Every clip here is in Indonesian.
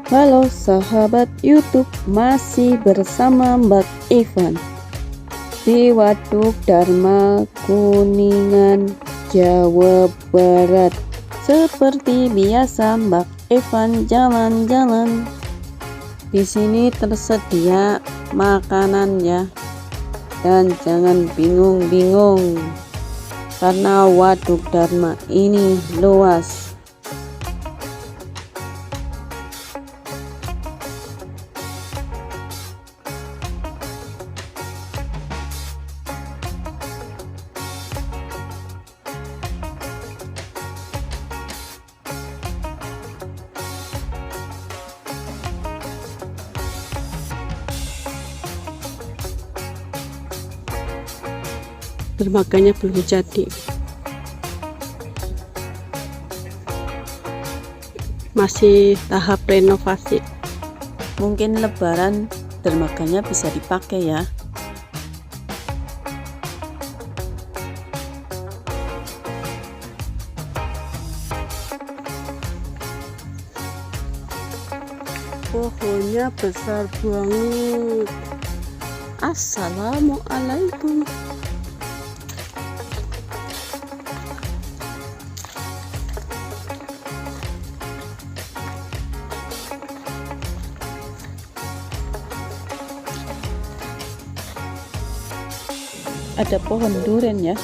Halo sahabat YouTube, masih bersama Mbak Evan di Waduk Dharma, Kuningan, Jawa Barat. Seperti biasa, Mbak Evan jalan-jalan. Di sini tersedia makanan ya, dan jangan bingung-bingung karena Waduk Dharma ini luas. Dermaganya belum jadi, masih tahap renovasi. Mungkin lebaran dermaganya bisa dipakai ya. Pohonnya besar banget. Assalamualaikum. Ada pohon durian ya.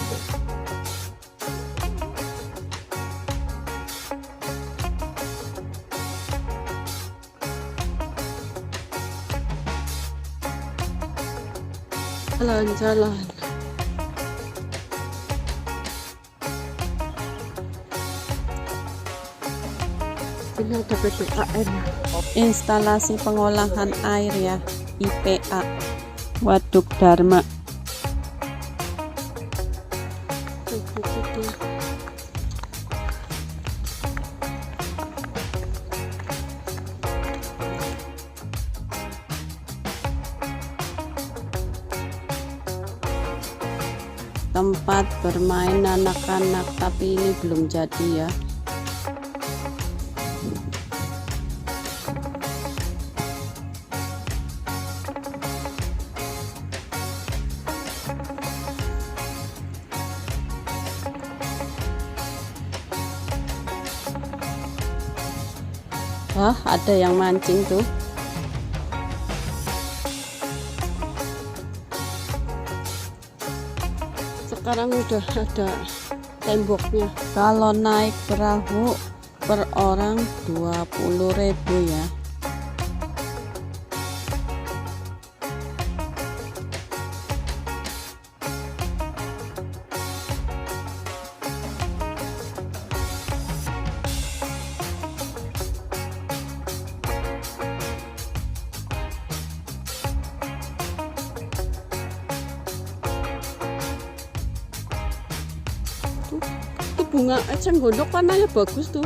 Jalan-jalan. Ini ada PDAM, instalasi pengolahan air ya, IPA Waduk Dharma. Tempat bermain anak-anak, tapi ini belum jadi ya. Wah, ada yang mancing tuh. Sekarang udah ada temboknya. Kalau naik perahu per orang 20.000 ya. Itu bunga eceng gondok warnanya bagus tuh.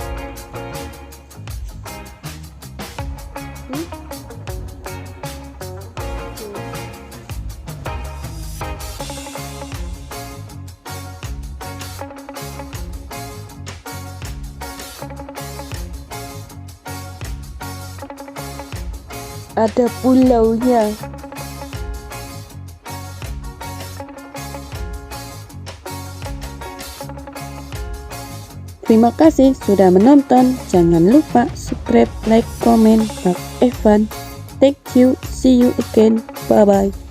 Ada pulaunya. Terima kasih sudah menonton. Jangan lupa subscribe, like, comment. Mbak Evan. Thank you. See you again. Bye bye.